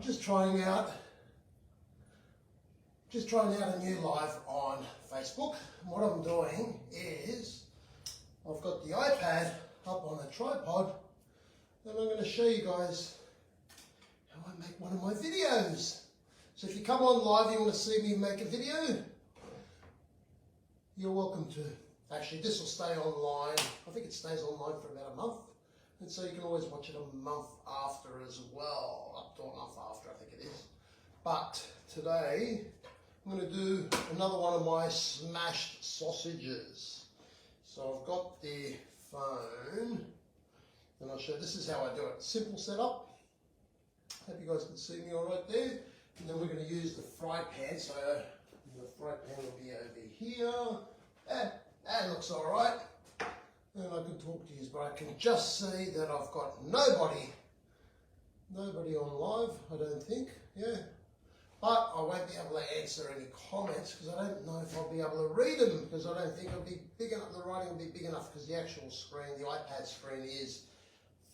just trying out a new live on Facebook. And what I'm doing is I've got the iPad up on a tripod and I'm going to show you guys how I make one of my videos. So if you come on live, you want to see me make a video, you're welcome to. Actually, this will stay online. I think it stays online for about a month. And so you can always watch it a month after as well, up to a month after, I think it is. But today, I'm going to do another one of my smashed sausages. So I've got the phone, and I'll show you, this is how I do it. Simple setup. Hope you guys can see me all right there. And then we're going to use the fry pan. So the fry pan will be over here. That looks all right. And I can talk to you, but I can just see that I've got nobody on live, I don't think, yeah. But I won't be able to answer any comments because I don't know if I'll be able to read them because I don't think it'll be big enough, the writing will be big enough because the actual screen, the iPad screen is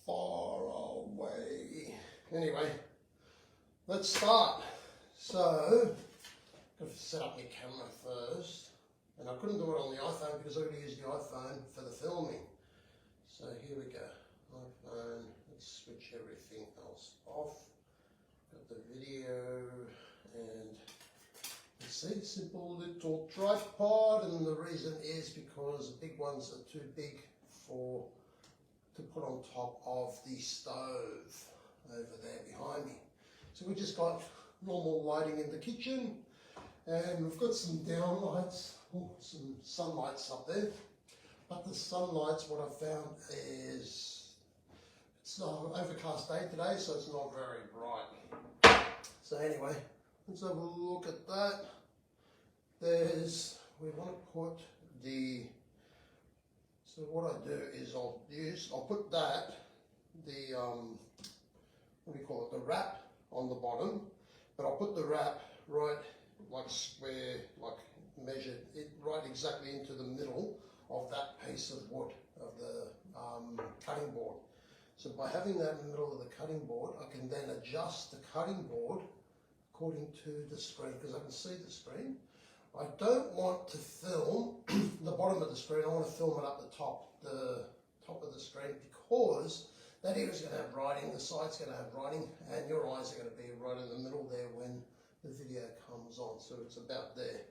far away. Anyway, let's start. So, I've got to set up my camera first. And I couldn't do it on the iPhone because I've got to use the iPhone for the filming. So here we go. iPhone, let's switch everything else off. Got the video and let's see, simple little tripod, and the reason is because the big ones are too big to put on top of the stove over there behind me. So we just got normal lighting in the kitchen and we've got some downlights. Some sunlights up there, but the sunlights, what I've found is it's not an overcast day today, so it's not very bright. So anyway, let's have a look at that. We want to put so what I do is I'll put that, what do you call it, the wrap on the bottom, but I'll put the wrap right like square, like measured it right exactly into the middle of that piece of wood of the cutting board. So by having that in the middle of the cutting board, I can then adjust the cutting board according to the screen because I can see the screen. I don't want to film the bottom of the screen, I want to film it up the top of the screen because that area is going to have writing, the side's going to have writing, and your eyes are going to be right in the middle there when the video comes on, so it's about there.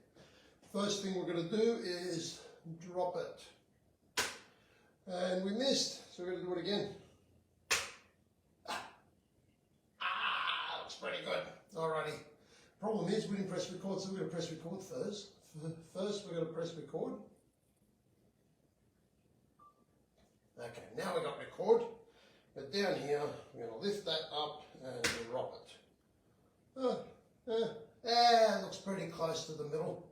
First thing we're going to do is drop it. And we missed, so we're going to do it again. Looks pretty good. Alrighty. Problem is we didn't press record, so we're going to press record first. First we're going to press record. Okay, now we got record. But down here, we're going to lift that up and drop it. It looks pretty close to the middle.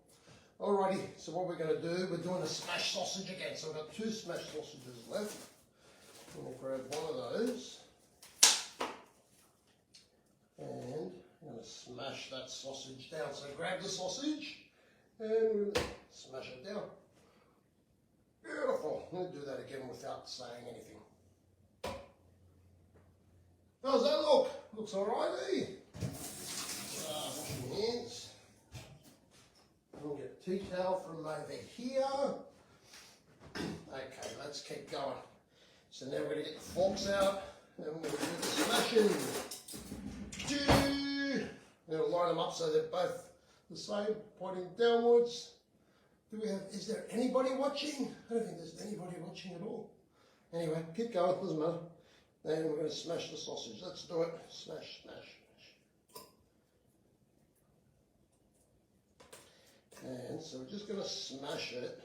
Alrighty, so what we're going to do, we're doing a smashed sausage again. So we've got 2 smashed sausages left. We'll grab one of those. And I'm going to smash that sausage down. So grab the sausage and we'll smash it down. Beautiful. We'll do that again without saying anything. How's that look? Looks alright, eh? Wash your hands. We'll get a tea towel from over here. Okay, let's keep going. So now we're going to get the forks out and we're going to do the smashing. We're going to line them up so they're both the same, pointing downwards. Is there anybody watching? I don't think there's anybody watching at all. Anyway, keep going, doesn't matter. Then we're going to smash the sausage. Let's do it. Smash, smash. And so we're just going to smash it.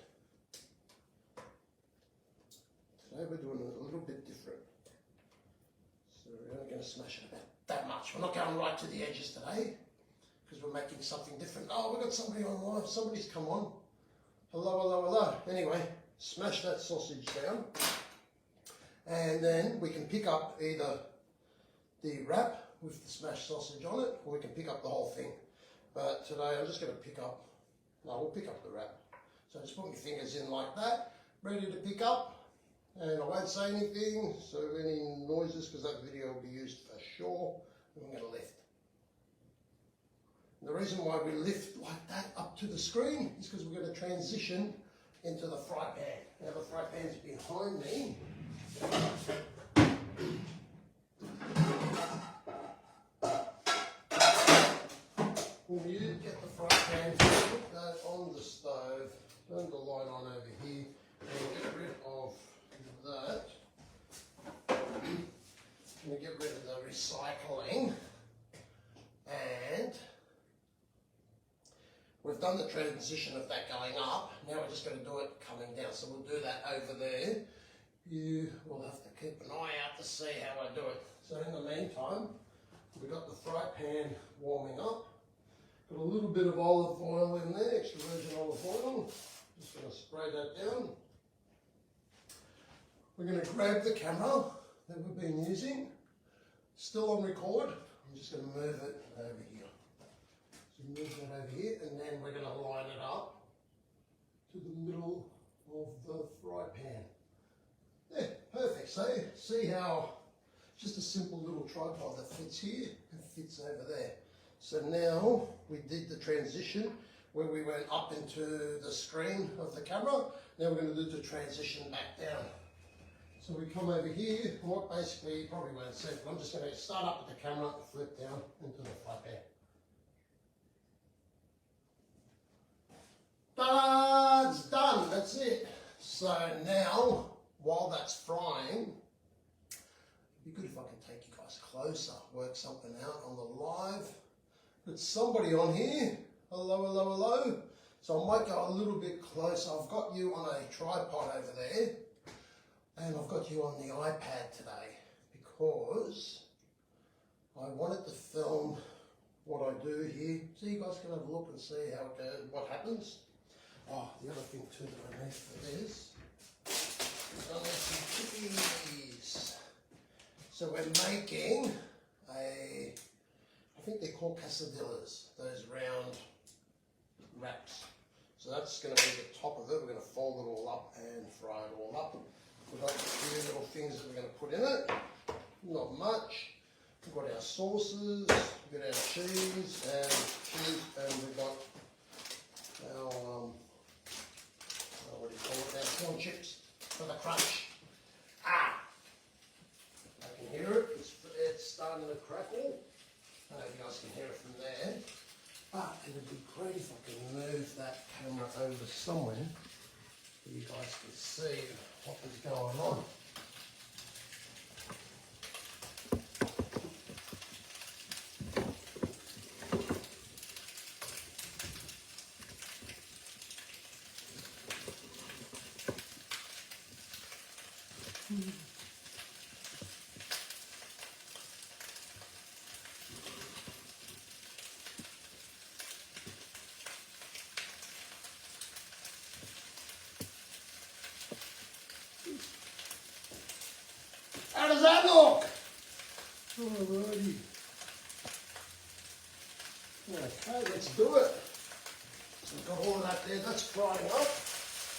Today we're doing it a little bit different. So we're only going to smash it about that much. We're not going right to the edges today because we're making something different. Oh, we've got somebody on live. Somebody's come on. Hello, hello, hello. Anyway, smash that sausage down. And then we can pick up either the wrap with the smashed sausage on it, or we can pick up the whole thing. But today I'm just going to pick up, we'll pick up the wrap. So just put my fingers in like that, ready to pick up. And I won't say anything, so any noises, because that video will be used for sure. And we're going to lift. And the reason why we lift like that up to the screen is because we're going to transition into the fry pan. Now the fry pan's behind me. When you get the fry pan, put that on the stove, turn the light on over here, and get rid of that. And get rid of the recycling. And we've done the transition of that going up. Now we're just going to do it coming down. So we'll do that over there. You will have to keep an eye out to see how I do it. So in the meantime, we've got the fry pan warming up. Got a little bit of olive oil in there, extra virgin olive oil. Just going to spray that down. We're going to grab the camera that we've been using. Still on record. I'm just going to move it over here. So move that over here, and then we're going to line it up to the middle of the fry pan. Yeah, perfect. So see how just a simple little tripod that fits here and fits over there. So now we did the transition where we went up into the screen of the camera. Now we're going to do the transition back down. So we come over here, what basically you probably won't see, but I'm just going to start up with the camera and flip down into the fry pan. Ta-da! It's done, that's it. So now, while that's frying, it'd be good if I could take you guys closer, work something out on the live. But somebody on here, hello, hello, hello. So I might go a little bit closer. I've got you on a tripod over there. And I've got you on the iPad today because I wanted to film what I do here so you guys can have a look and see how it goes, what happens. Oh, the other thing too that I need for this is I need some cookies. So we're making I think they're called quesadillas, those round wraps. So that's going to be the top of it. We're going to fold it all up and fry it all up. We've got a few little things that we're going to put in it. Not much. We've got our sauces, we've got our cheese, and we've got our, what do you call it, our corn chips for the crunch. Ah! I can hear it. It's starting to crackle. I don't know if you guys can hear it from there. But it would be great if I can move that camera over somewhere so you guys can see what is going on. How does that look? Alrighty. Okay, let's do it. So we've got all of that there, that's frying up.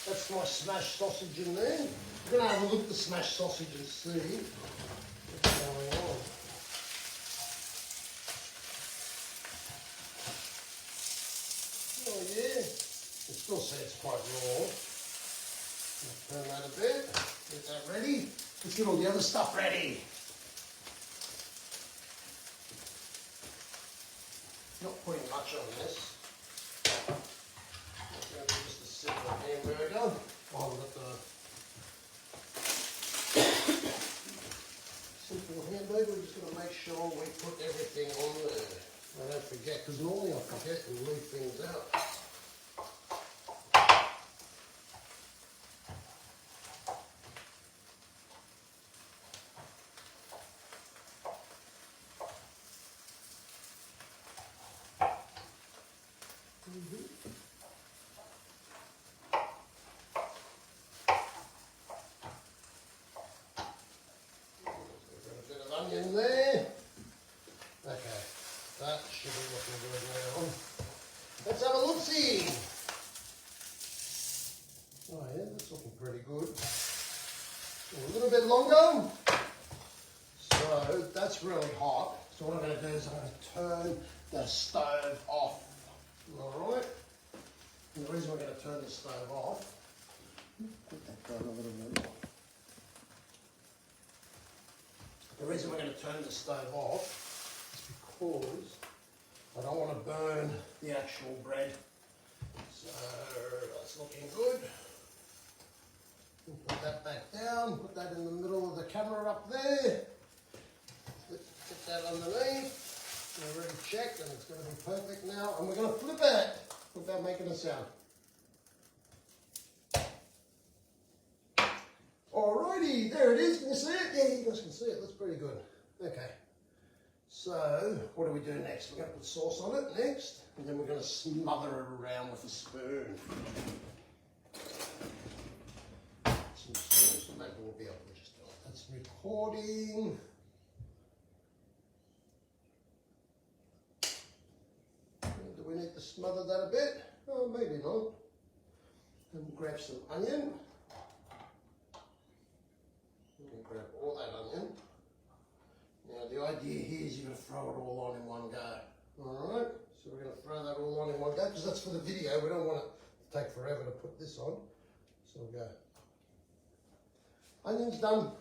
That's my smashed sausage in there. We're going to have a look at the smashed sausage and see what's going on. Oh yeah, it still says quite raw. Turn that a bit, get that ready. Let's get all the other stuff ready. Not putting much on this. It's going to be just a simple hamburger. Oh, we've got the simple hamburger. We're just going to make sure we put everything on there. I don't forget, because normally I forget and leave things out. In there. Okay, that should be looking good now. Let's have a look-see. Oh yeah, that's looking pretty good. A little bit longer. So that's that's really hot. So what I'm going to do is I'm going to turn the stove off. Alright? And the reason we're going to turn the stove off, put that down a little bit. The reason we're going to turn the stove off is because I don't want to burn the actual bread. So that's looking good. We'll put that back down, put that in the middle of the camera up there. Get that underneath. We've already checked and it's going to be perfect now. And we're going to flip it without making a sound. Alrighty, there it is. Can you see it? Yeah, you guys can see it. That's pretty good. Okay. So, what do we do next? We're going to put sauce on it next, and then we're going to smother it around with a spoon. Some sauce, and maybe we'll be able to just do it. That's recording. Do we need to smother that a bit? Oh, maybe not. And we'll grab some onion. We'll grab all that onion. Now the idea here is you're going to throw it all on in one go. Alright, so we're going to throw that all on in one go because that's for the video. We don't want it to take forever to put this on. So we'll go. Onion's done.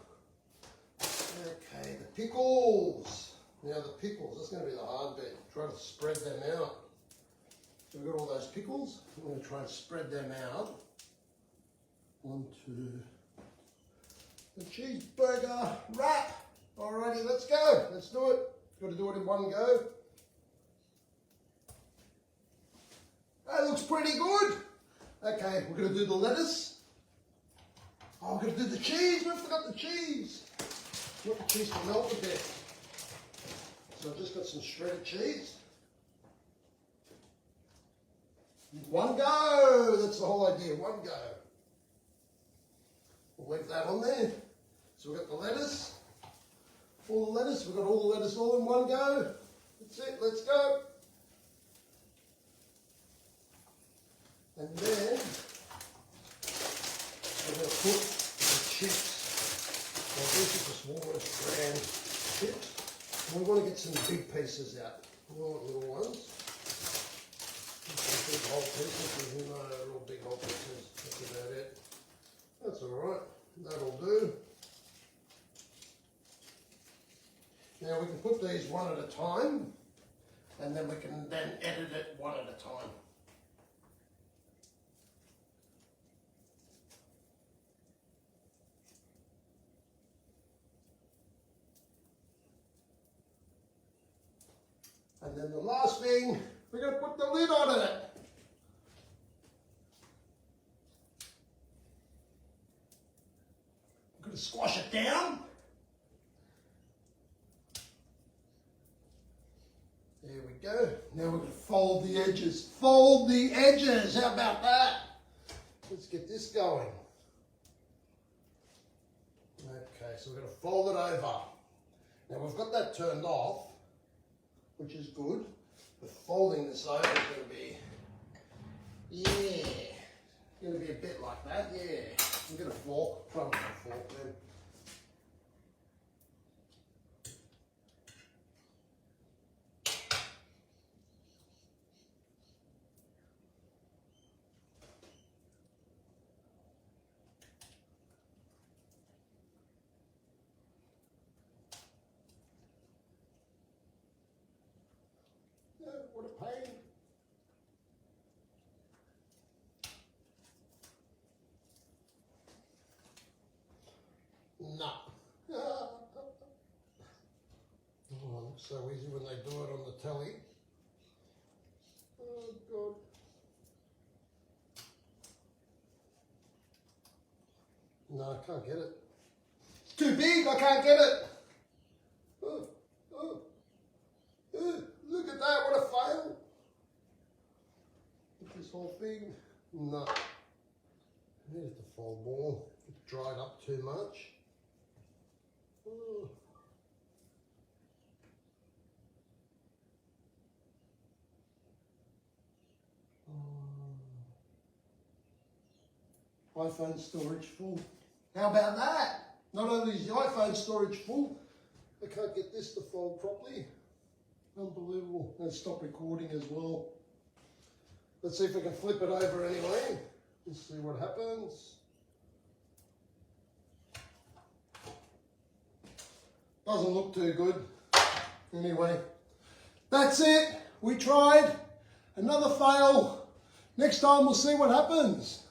Okay, the pickles. Now the pickles, that's going to be the hard bit. Try to spread them out. So we've got all those pickles. I'm going to try and spread them out onto the cheeseburger wrap. Alrighty, let's go. Let's do it. Got to do it in one go. That looks pretty good. Okay, we're going to do the lettuce. Oh, we're going to do the cheese. We forgot the cheese. I want the cheese to melt a bit. So I've just got some shredded cheese. One go. That's the whole idea. One go. We'll leave that on there. So we've got the lettuce. All the lettuce. We've got all the lettuce all in one go. That's it. Let's go. And then we're going to put the chips. Well, this is the smallest brand chips. And we want to get some big pieces out. We want little ones. Big whole pieces, no, they're all big whole pieces. That's about it. That's alright. That'll do. Now we can put these one at a time, and then we can then edit it one at a time. And then the last thing, we're going to put the lid on it. I'm going to squash it down. There we go. Now we're going to fold the edges. Fold the edges. How about that? Let's get this going. Okay, so we're going to fold it over. Now we've got that turned off, which is good. But folding this over is going to be, yeah, it's going to be a bit like that, yeah. I'm going to fork, try and get a fork then. What a pain. No. Oh, it looks so easy when they do it on the telly. Oh, God. No, I can't get it. It's too big, I can't get it. Oh, oh. Look at that, what a fail. This whole thing, no. I need it to fold more. It dried up too much. iPhone storage full. How about that? Not only is the iPhone storage full, I can't get this to fold properly. Unbelievable. And stop recording as well. Let's see if we can flip it over anyway. Let's see what happens. Doesn't look too good. Anyway, that's it. We tried. Another fail. Next time we'll see what happens.